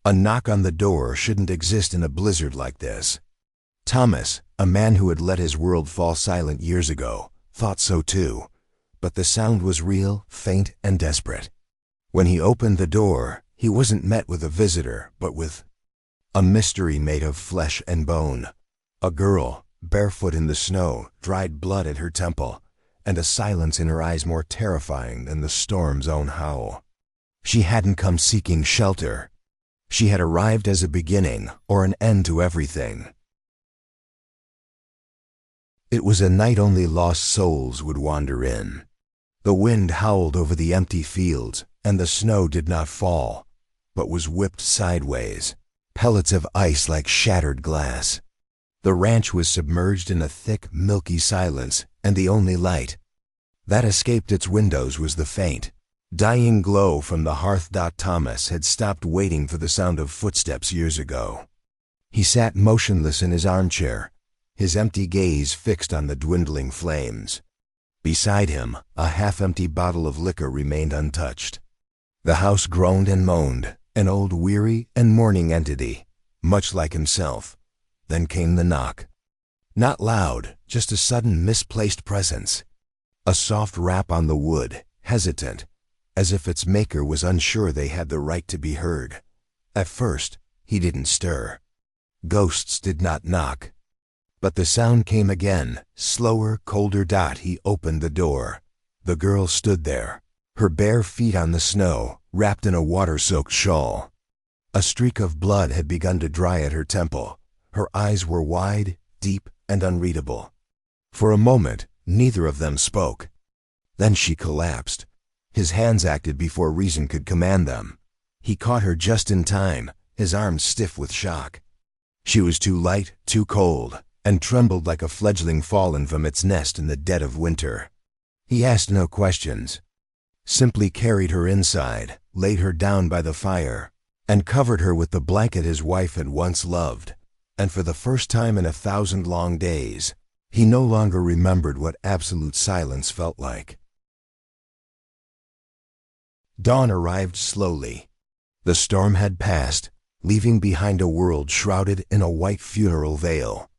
A knock on the door shouldn't exist in a blizzard like this. Thomas, a man who had let his world fall silent years ago, thought so too. But the sound was real, faint, and desperate. When he opened the door, he wasn't met with a visitor, but with a mystery made of flesh and bone. A girl, barefoot in the snow, dried blood at her temple, and a silence in her eyes more terrifying than the storm's own howl. She hadn't come seeking shelter. She had arrived as a beginning or an end to everything. It was a night only lost souls would wander in. The wind howled over the empty fields, and the snow did not fall, but was whipped sideways, pellets of ice like shattered glass. The ranch was submerged in a thick, milky silence, and the only light that escaped its windows was the faint, dying glow from the hearth. Thomas had stopped waiting for the sound of footsteps years ago. He sat motionless in his armchair, his empty gaze fixed on the dwindling flames. Beside him, a half-empty bottle of liquor remained untouched. The house groaned and moaned, an old weary and mourning entity, much like himself. Then came the knock. Not loud, just a sudden misplaced presence. A soft rap on the wood, hesitant, as if its maker was unsure they had the right to be heard. At first, he didn't stir. Ghosts did not knock. But the sound came again, slower, colder. He opened the door. The girl stood there, her bare feet on the snow, wrapped in a water-soaked shawl. A streak of blood had begun to dry at her temple. Her eyes were wide, deep, and unreadable. For a moment, neither of them spoke. Then she collapsed. His hands acted before reason could command them. He caught her just in time, his arms stiff with shock. She was too light, too cold, and trembled like a fledgling fallen from its nest in the dead of winter. He asked no questions, simply carried her inside, laid her down by the fire, and covered her with the blanket his wife had once loved. And for the first time in 1,000 long days, he no longer remembered what absolute silence felt like. Dawn arrived slowly. The storm had passed, leaving behind a world shrouded in a white funeral veil.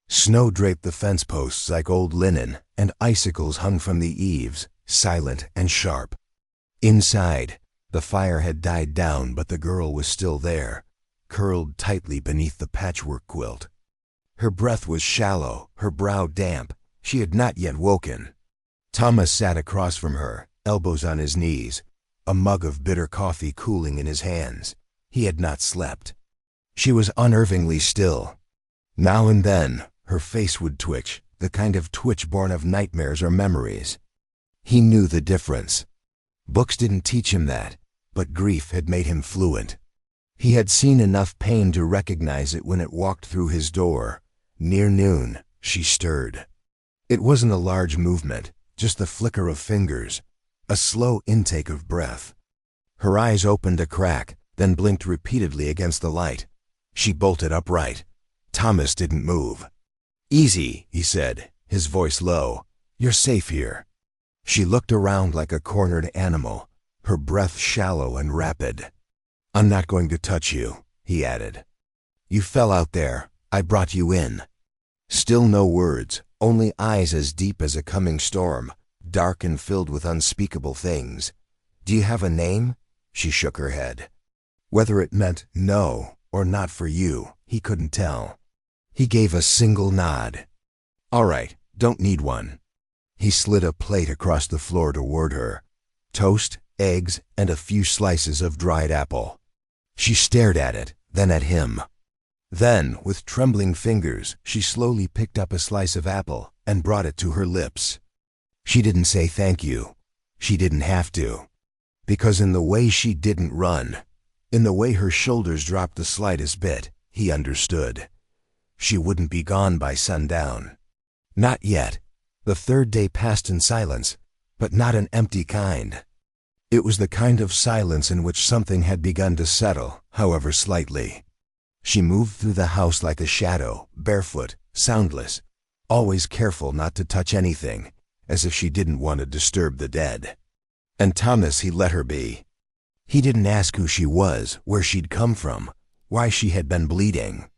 Snow draped the fence posts like old linen, and icicles hung from the eaves, silent and sharp. Inside, the fire had died down, but the girl was still there, curled tightly beneath the patchwork quilt. Her breath was shallow, her brow damp. She had not yet woken. Thomas sat across from her, elbows on his knees, a mug of bitter coffee cooling in his hands. He had not slept. She was unnervingly still. Now and then, her face would twitch, the kind of twitch born of nightmares or memories. He knew the difference. Books didn't teach him that, but grief had made him fluent. He had seen enough pain to recognize it when it walked through his door. Near noon, she stirred. It wasn't a large movement, just the flicker of fingers, a slow intake of breath. Her eyes opened a crack, then blinked repeatedly against the light. She bolted upright. Thomas didn't move. "Easy," he said, his voice low. "You're safe here." She looked around like a cornered animal, her breath shallow and rapid. "I'm not going to touch you," he added. "You fell out there. I brought you in." Still no words, only eyes as deep as a coming storm, dark and filled with unspeakable things. "Do you have a name?" She shook her head. Whether it meant no or not for you, he couldn't tell. He gave a single nod. "All right, don't need one." He slid a plate across the floor toward her. Toast, eggs, and a few slices of dried apple. She stared at it, then at him. Then, with trembling fingers, she slowly picked up a slice of apple and brought it to her lips. She didn't say thank you. She didn't have to. Because in the way she didn't run, in the way her shoulders dropped the slightest bit, he understood. She wouldn't be gone by sundown. Not yet. The third day passed in silence, but not an empty kind. It was the kind of silence in which something had begun to settle, however slightly. She moved through the house like a shadow, barefoot, soundless, always careful not to touch anything, as if she didn't want to disturb the dead. And Thomas, he let her be. He didn't ask who she was, where she'd come from, why she had been bleeding.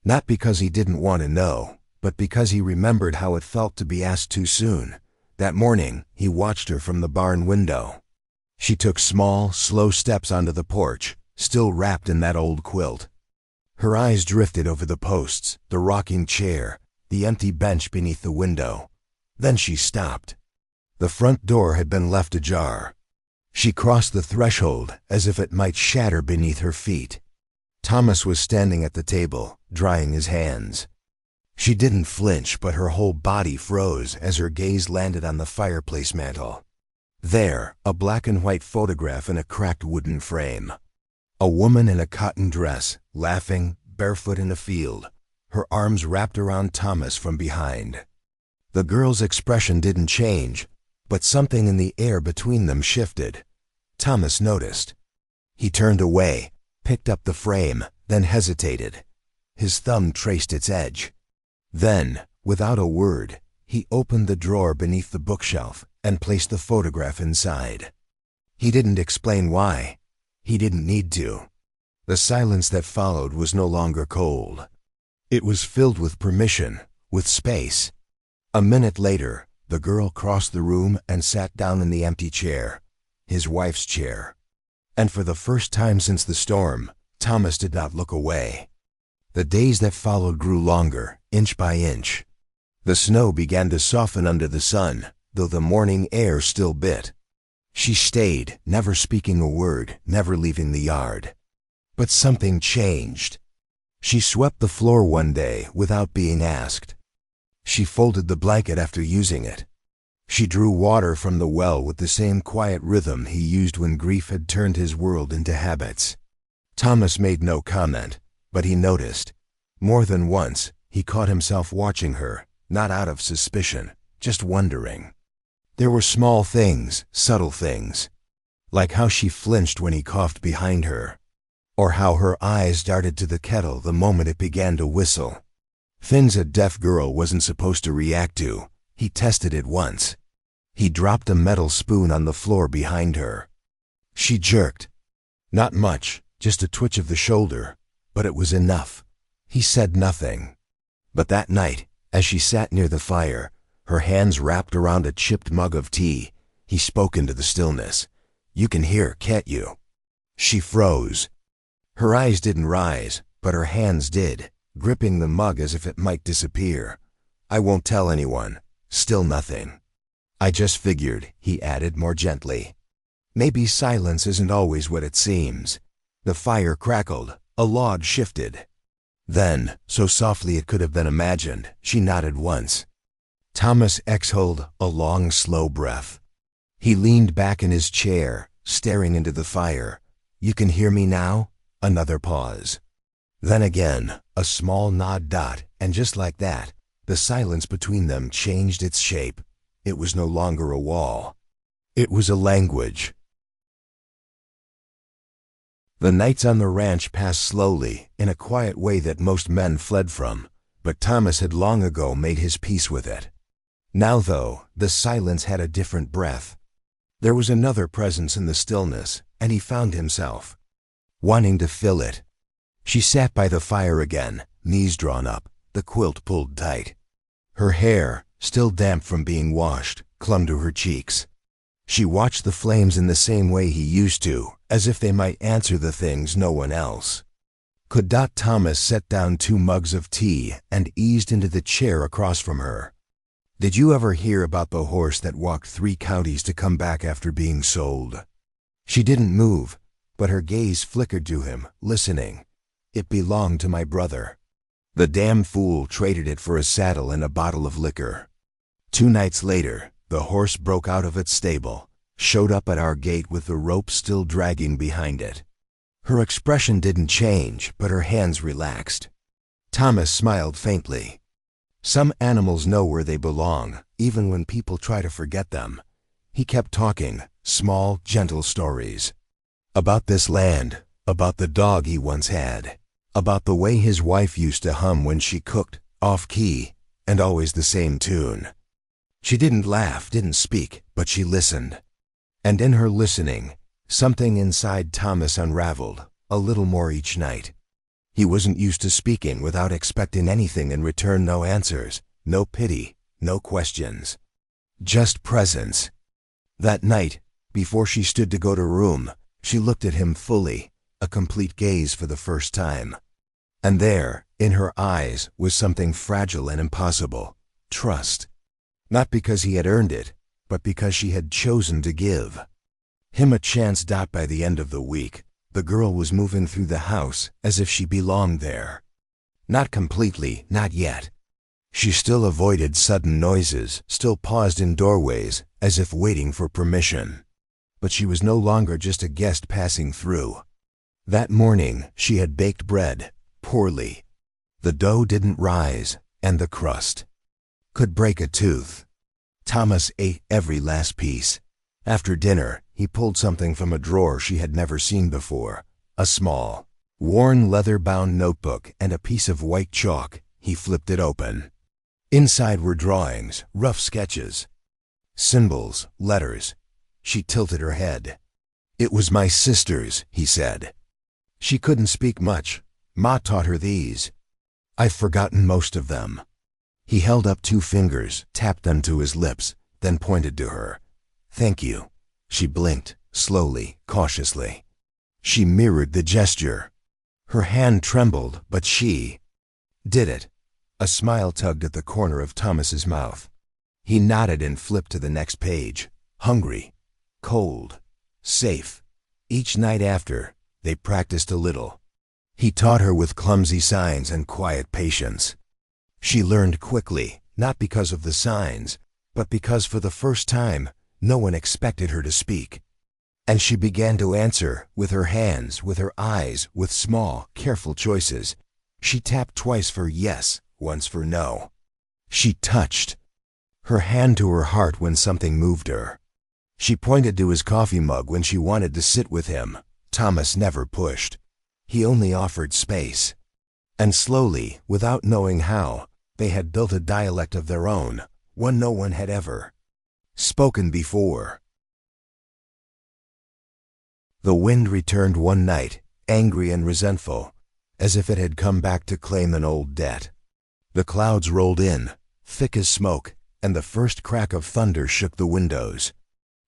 Not because he didn't want to know, but because he remembered how it felt to be asked too soon. That morning, he watched her from the barn window. She took small, slow steps onto the porch, still wrapped in that old quilt. Her eyes drifted over the posts, the rocking chair, the empty bench beneath the window. Then she stopped. The front door had been left ajar. She crossed the threshold as if it might shatter beneath her feet. Thomas was standing at the table, drying his hands. She didn't flinch, but her whole body froze as her gaze landed on the fireplace mantel. There, a black and white photograph in a cracked wooden frame. A woman in a cotton dress, laughing, barefoot in a field, her arms wrapped around Thomas from behind. The girl's expression didn't change, but something in the air between them shifted. Thomas noticed. He turned away, picked up the frame, then hesitated. His thumb traced its edge. Then, without a word, he opened the drawer beneath the bookshelf and placed the photograph inside. He didn't explain why. He didn't need to. The silence that followed was no longer cold. It was filled with permission, with space. A minute later, the girl crossed the room and sat down in the empty chair, his wife's chair. And for the first time since the storm, Thomas did not look away. The days that followed grew longer, inch by inch. The snow began to soften under the sun, though the morning air still bit. She stayed, never speaking a word, never leaving the yard. But something changed. She swept the floor one day without being asked. She folded the blanket after using it. She drew water from the well with the same quiet rhythm he used when grief had turned his world into habits. Thomas made no comment, but he noticed. More than once, he caught himself watching her, not out of suspicion, just wondering. There were small things, subtle things, like how she flinched when he coughed behind her, or how her eyes darted to the kettle the moment it began to whistle. Things a deaf girl wasn't supposed to react to. He tested it once. He dropped a metal spoon on the floor behind her. She jerked. Not much, just a twitch of the shoulder, but it was enough. He said nothing. But that night, as she sat near the fire, her hands wrapped around a chipped mug of tea, he spoke into the stillness. "You can hear, can't you?" She froze. Her eyes didn't rise, but her hands did, gripping the mug as if it might disappear. "I won't tell anyone." Still nothing. "I just figured," he added more gently. "Maybe silence isn't always what it seems." The fire crackled, a log shifted. Then, so softly it could have been imagined, she nodded once. Thomas exhaled a long, slow breath. He leaned back in his chair, staring into the fire. "You can hear me now?" Another pause. Then again, a small nod dot, and just like that, the silence between them changed its shape. It was no longer a wall. It was a language. The nights on the ranch passed slowly, in a quiet way that most men fled from, but Thomas had long ago made his peace with it. Now, though, the silence had a different breath. There was another presence in the stillness, and he found himself wanting to fill it. She sat by the fire again, knees drawn up, the quilt pulled tight. Her hair, still damp from being washed, clung to her cheeks. She watched the flames in the same way he used to, as if they might answer the things no one else. Could Thomas set down 2 mugs of tea and eased into the chair across from her? Did you ever hear about the horse that walked 3 counties to come back after being sold? She didn't move, but her gaze flickered to him, listening. "It belonged to my brother. The damn fool traded it for a saddle and a bottle of liquor. 2 nights later, the horse broke out of its stable, showed up at our gate with the rope still dragging behind it." Her expression didn't change, but her hands relaxed. Thomas smiled faintly. Some animals know where they belong, even when people try to forget them. He kept talking, small, gentle stories. About this land, about the dog he once had, about the way his wife used to hum when she cooked, off-key, and always the same tune. She didn't laugh, didn't speak, but she listened. And in her listening, Something inside Thomas unraveled, a little more each night. He wasn't used to speaking without expecting anything in return. No answers, no pity, no questions. Just presence. That night, before she stood to go to room, she looked at him fully, a complete gaze for the first time. And there, in her eyes, was something fragile and impossible: trust. Not because he had earned it, but because she had chosen to give him a chance. By the end of the week, the girl was moving through the house as if she belonged there. Not completely, not yet. She still avoided sudden noises, still paused in doorways, as if waiting for permission. But she was no longer just a guest passing through. That morning, she had baked bread, poorly. The dough didn't rise, and the crust could break a tooth. Thomas ate every last piece. After dinner, he pulled something from a drawer she had never seen before: a small, worn leather-bound notebook and a piece of white chalk. He flipped it open. Inside were drawings, rough sketches, symbols, letters. She tilted her head. "It was my sister's," he said. She couldn't speak much. "Ma taught her these. I've forgotten most of them." He held up 2 fingers, tapped them to his lips, then pointed to her. "Thank you." She blinked, slowly, cautiously. She mirrored the gesture. Her hand trembled, but she did it. A smile tugged at the corner of Thomas's mouth. He nodded and flipped to the next page. Hungry, cold, safe. Each night after, they practiced a little. He taught her with clumsy signs and quiet patience. She learned quickly, not because of the signs, but because for the first time, no one expected her to speak. And she began to answer, with her hands, with her eyes, with small, careful choices. She tapped twice for yes, once for no. She touched her hand to her heart when something moved her. She pointed to his coffee mug when she wanted to sit with him. Thomas never pushed. He only offered space. And slowly, without knowing how, they had built a dialect of their own, one no one had ever spoken before. The wind returned one night, angry and resentful, as if it had come back to claim an old debt. The clouds rolled in, thick as smoke, and the first crack of thunder shook the windows.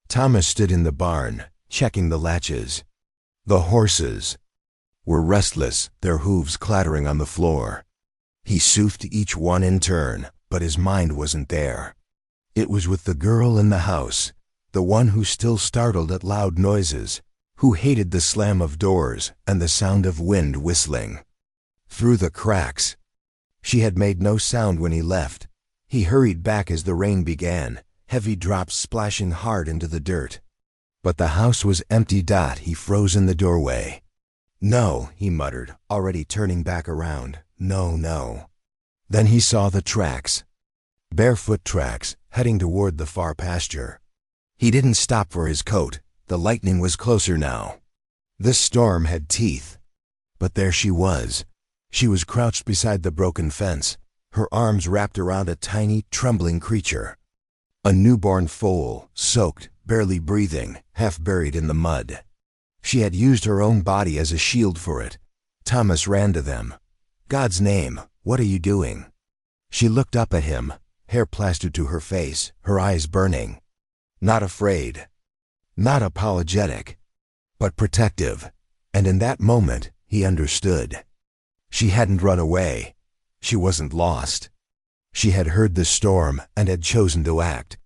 Thomas stood in the barn, checking the latches. The horses were restless, their hooves clattering on the floor. He soothed each one in turn, but his mind wasn't there. It was with the girl in the house, the one who still startled at loud noises, who hated the slam of doors and the sound of wind whistling through the cracks. She had made no sound when he left. He hurried back as the rain began, heavy drops splashing hard into the dirt. But the house was empty. He froze in the doorway. "No," he muttered, already turning back around. "No, no." Then he saw the tracks. Barefoot tracks, heading toward the far pasture. He didn't stop for his coat. The lightning was closer now. This storm had teeth. But there she was. She was crouched beside the broken fence, her arms wrapped around a tiny, trembling creature. A newborn foal, soaked, barely breathing, half buried in the mud. She had used her own body as a shield for it. Thomas ran to them. "God's name, what are you doing?" She looked up at him, hair plastered to her face, her eyes burning. Not afraid. Not apologetic. But protective. And in that moment, he understood. She hadn't run away. She wasn't lost. She had heard the storm and had chosen to act.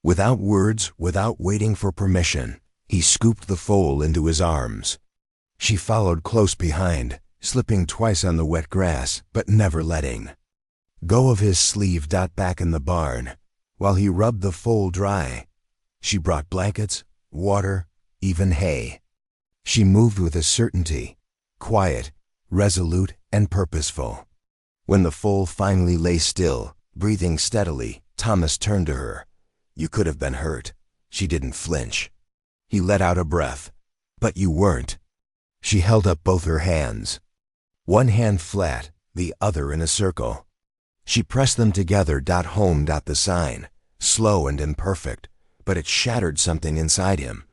Without words, without waiting for permission, he scooped the foal into his arms. She followed close behind, slipping twice on the wet grass, but never letting go of his sleeve. Back in the barn, while he rubbed the foal dry, she brought blankets, water, even hay. She moved with a certainty, quiet, resolute, and purposeful. When the foal finally lay still, breathing steadily, Thomas turned to her. "You could have been hurt." She didn't flinch. He let out a breath. "But you weren't." She held up both her hands. One hand flat, the other in a circle. She pressed them together. "Home." The sign, slow and imperfect, but it shattered something inside him.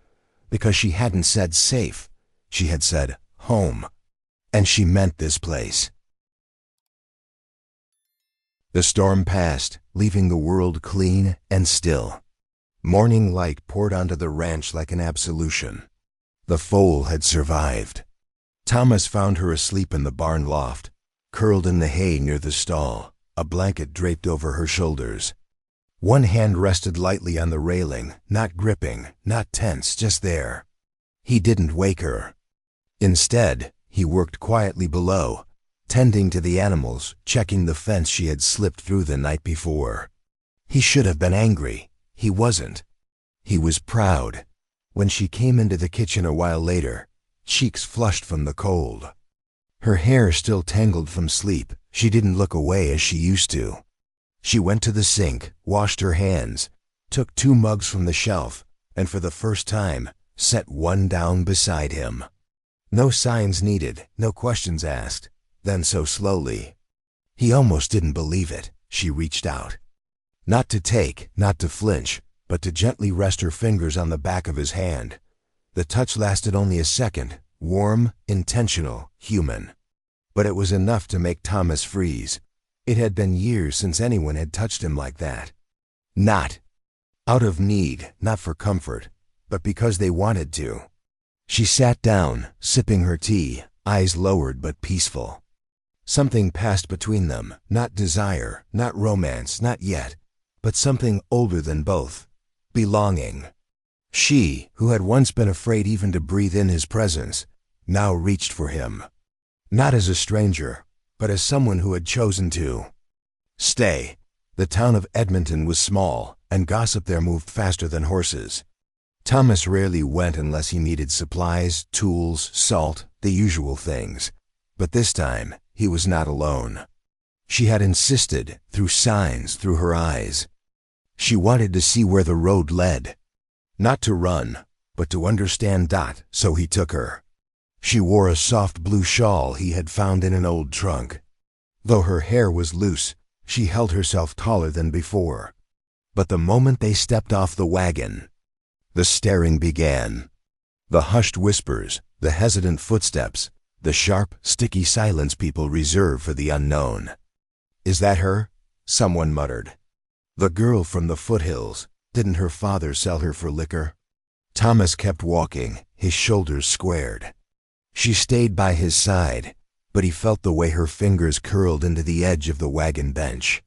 because she hadn't said safe, she had said home, and she meant this place. The storm passed, leaving the world clean and still. Morning light poured onto the ranch like an absolution. The foal had survived. Thomas found her asleep in the barn loft, curled in the hay near the stall, a blanket draped over her shoulders. One hand rested lightly on the railing, not gripping, not tense, just there. He didn't wake her. Instead, he worked quietly below, tending to the animals, checking the fence she had slipped through the night before. He should have been angry. He wasn't. He was proud. When she came into the kitchen a while later, cheeks flushed from the cold, her hair still tangled from sleep, she didn't look away as she used to. She went to the sink, washed her hands, took 2 mugs from the shelf, and for the first time, set one down beside him. No signs needed, no questions asked. Then so slowly. He almost didn't believe it. She reached out. Not to take, not to flinch, but to gently rest her fingers on the back of his hand. The touch lasted only a second, warm, intentional, human. But it was enough to make Thomas freeze. It had been years since anyone had touched him like that. Not out of need, not for comfort, but because they wanted to. She sat down, sipping her tea, eyes lowered but peaceful. Something passed between them, not desire, not romance, not yet, but something older than both. Belonging. She, who had once been afraid even to breathe in his presence, now reached for him. Not as a stranger, but as someone who had chosen to stay. The town of Edmonton was small, and gossip there moved faster than horses. Thomas rarely went unless he needed supplies, tools, salt, the usual things. But this time, he was not alone. She had insisted, through signs, through her eyes. She wanted to see where the road led. Not to run, but to understand. So he took her. She wore a soft blue shawl he had found in an old trunk. Though her hair was loose, she held herself taller than before. But the moment they stepped off the wagon, the staring began. The hushed whispers, the hesitant footsteps, the sharp, sticky silence people reserve for the unknown. "Is that her?" someone muttered. "The girl from the foothills. Didn't her father sell her for liquor?" Thomas kept walking, his shoulders squared. She stayed by his side, but he felt the way her fingers curled into the edge of the wagon bench.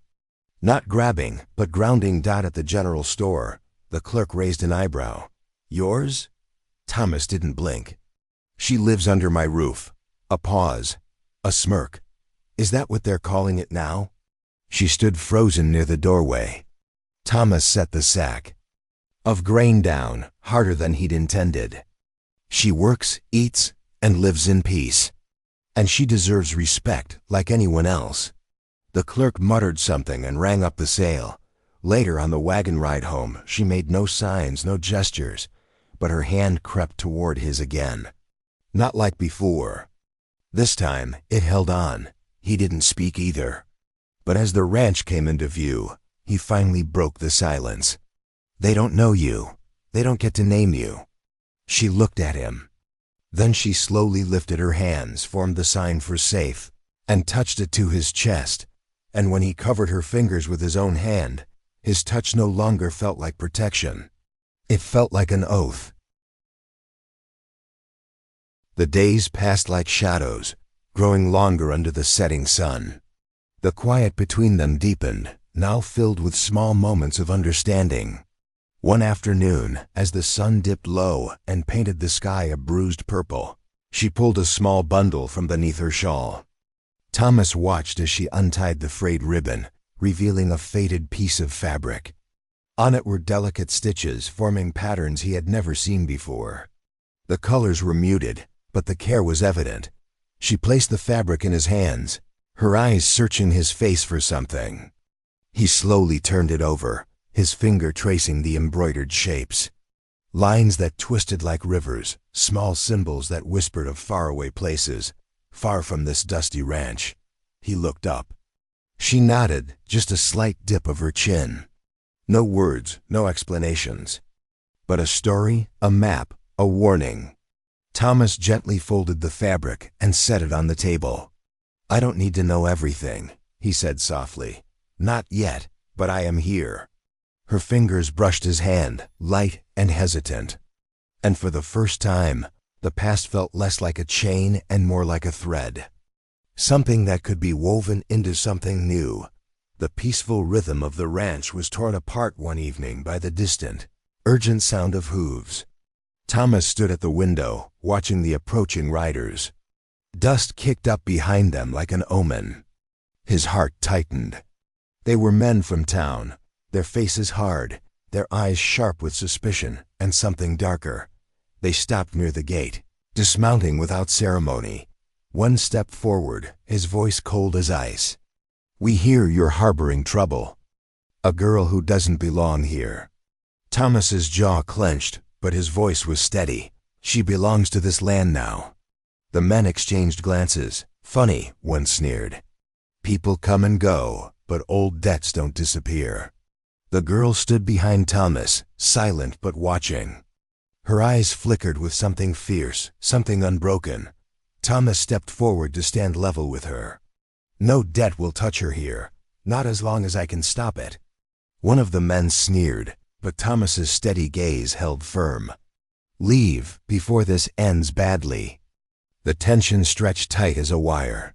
Not grabbing, but grounding. At the general store, the clerk raised an eyebrow. "Yours?" Thomas didn't blink. "She lives under my roof." A pause. A smirk. "Is that what they're calling it now?" She stood frozen near the doorway. Thomas set the sack of grain down, harder than he'd intended. "She works, eats, and lives in peace. And she deserves respect, like anyone else." The clerk muttered something and rang up the sale. Later on the wagon ride home, she made no signs, no gestures, but her hand crept toward his again. Not like before. This time, it held on. He didn't speak either. But as the ranch came into view, he finally broke the silence. "They don't know you. They don't get to name you." She looked at him. Then she slowly lifted her hands, formed the sign for safe, and touched it to his chest. And when he covered her fingers with his own hand, his touch no longer felt like protection. It felt like an oath. The days passed like shadows, growing longer under the setting sun. The quiet between them deepened, now filled with small moments of understanding. One afternoon, as the sun dipped low and painted the sky a bruised purple, she pulled a small bundle from beneath her shawl. Thomas watched as she untied the frayed ribbon, revealing a faded piece of fabric. On it were delicate stitches forming patterns he had never seen before. The colors were muted, but the care was evident. She placed the fabric in his hands, her eyes searching his face for something. He slowly turned it over, his finger tracing the embroidered shapes. Lines that twisted like rivers, small symbols that whispered of faraway places, far from this dusty ranch. He looked up. She nodded, just a slight dip of her chin. No words, no explanations. But a story, a map, a warning. Thomas gently folded the fabric and set it on the table. "I don't need to know everything," he said softly. "Not yet, but I am here." Her fingers brushed his hand, light and hesitant. And for the first time, the past felt less like a chain and more like a thread. Something that could be woven into something new. The peaceful rhythm of the ranch was torn apart one evening by the distant, urgent sound of hooves. Thomas stood at the window, watching the approaching riders. Dust kicked up behind them like an omen. His heart tightened. They were men from town, their faces hard, their eyes sharp with suspicion and something darker. They stopped near the gate, dismounting without ceremony. One stepped forward, his voice cold as ice. "We hear you're harboring trouble. A girl who doesn't belong here." Thomas's jaw clenched, but his voice was steady. "She belongs to this land now." The men exchanged glances. "Funny," one sneered. "People come and go, but old debts don't disappear." The girl stood behind Thomas, silent but watching. Her eyes flickered with something fierce, something unbroken. Thomas stepped forward to stand level with her. "No debt will touch her here, not as long as I can stop it." One of the men sneered, but Thomas's steady gaze held firm. "Leave before this ends badly." The tension stretched tight as a wire.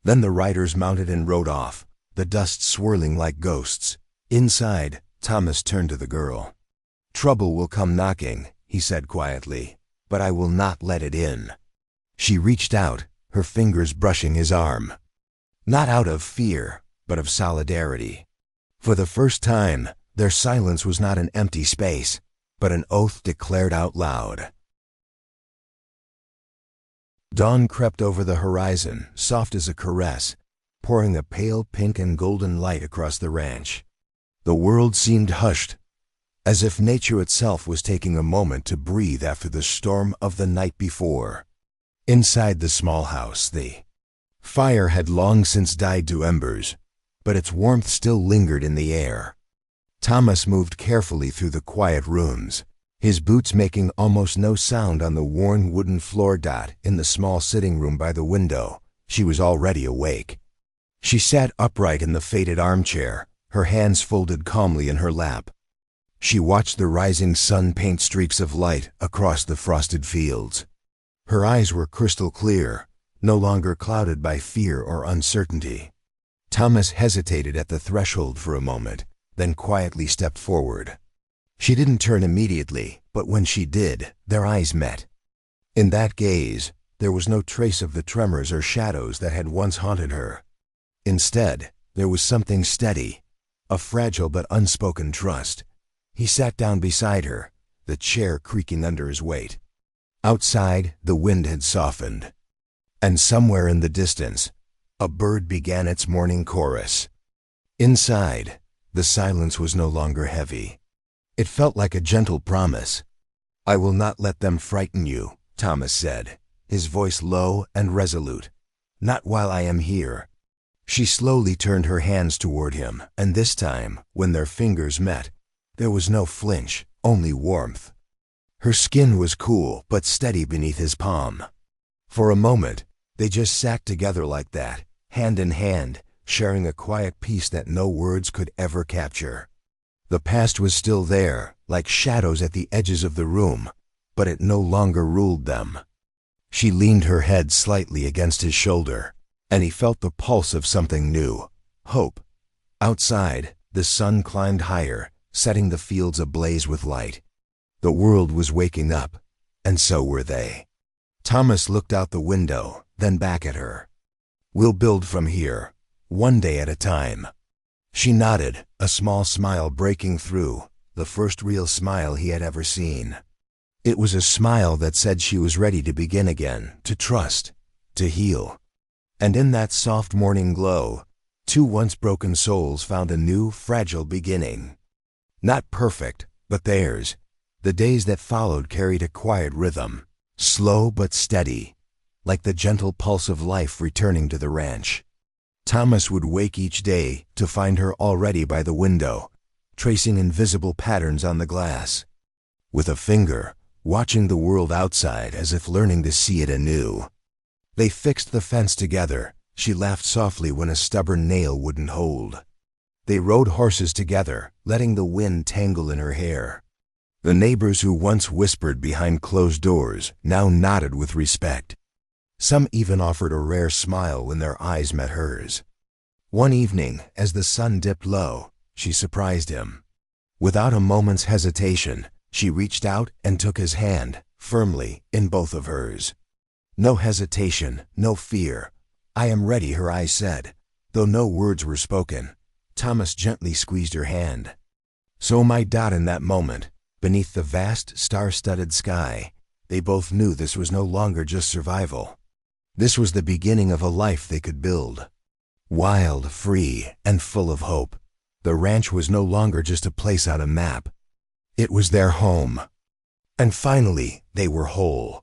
Then the riders mounted and rode off, the dust swirling like ghosts. Inside, Thomas turned to the girl. "Trouble will come knocking," he said quietly, "but I will not let it in." She reached out, her fingers brushing his arm. Not out of fear, but of solidarity. For the first time, their silence was not an empty space, but an oath declared out loud. Dawn crept over the horizon, soft as a caress, pouring a pale pink and golden light across the ranch. The world seemed hushed, as if nature itself was taking a moment to breathe after the storm of the night before. Inside the small house, the fire had long since died to embers, but its warmth still lingered in the air. Thomas moved carefully through the quiet rooms, his boots making almost no sound on the worn wooden floor. In the small sitting room by the window, she was already awake. She sat upright in the faded armchair, her hands folded calmly in her lap. She watched the rising sun paint streaks of light across the frosted fields. Her eyes were crystal clear, no longer clouded by fear or uncertainty. Thomas hesitated at the threshold for a moment, then quietly stepped forward. She didn't turn immediately, but when she did, their eyes met. In that gaze, there was no trace of the tremors or shadows that had once haunted her. Instead, there was something steady, a fragile but unspoken trust. He sat down beside her, the chair creaking under his weight. Outside, the wind had softened, and somewhere in the distance, a bird began its morning chorus. Inside, the silence was no longer heavy. It felt like a gentle promise. "I will not let them frighten you," Thomas said, his voice low and resolute. "Not while I am here." She slowly turned her hands toward him, and this time, when their fingers met, there was no flinch, only warmth. Her skin was cool but steady beneath his palm. For a moment, they just sat together like that, hand in hand, sharing a quiet peace that no words could ever capture. The past was still there, like shadows at the edges of the room, but it no longer ruled them. She leaned her head slightly against his shoulder, and he felt the pulse of something new, hope. Outside, the sun climbed higher, setting the fields ablaze with light. The world was waking up, and so were they. Thomas looked out the window, then back at her. "We'll build from here, one day at a time." She nodded, a small smile breaking through, the first real smile he had ever seen. It was a smile that said she was ready to begin again, to trust, to heal. And in that soft morning glow, two once broken souls found a new, fragile beginning. Not perfect, but theirs. The days that followed carried a quiet rhythm, slow but steady, like the gentle pulse of life returning to the ranch. Thomas would wake each day to find her already by the window, tracing invisible patterns on the glass. With a finger, watching the world outside as if learning to see it anew. They fixed the fence together. She laughed softly when a stubborn nail wouldn't hold. They rode horses together, letting the wind tangle in her hair. The neighbors who once whispered behind closed doors now nodded with respect. Some even offered a rare smile when their eyes met hers. One evening, as the sun dipped low, she surprised him. Without a moment's hesitation, she reached out and took his hand, firmly, in both of hers. No hesitation, no fear. "I am ready," her eyes said. Though no words were spoken, Thomas gently squeezed her hand. So my dot in that moment, beneath the vast, star-studded sky, they both knew this was no longer just survival. This was the beginning of a life they could build. Wild, free, and full of hope, the ranch was no longer just a place on a map. It was their home. And finally, they were whole.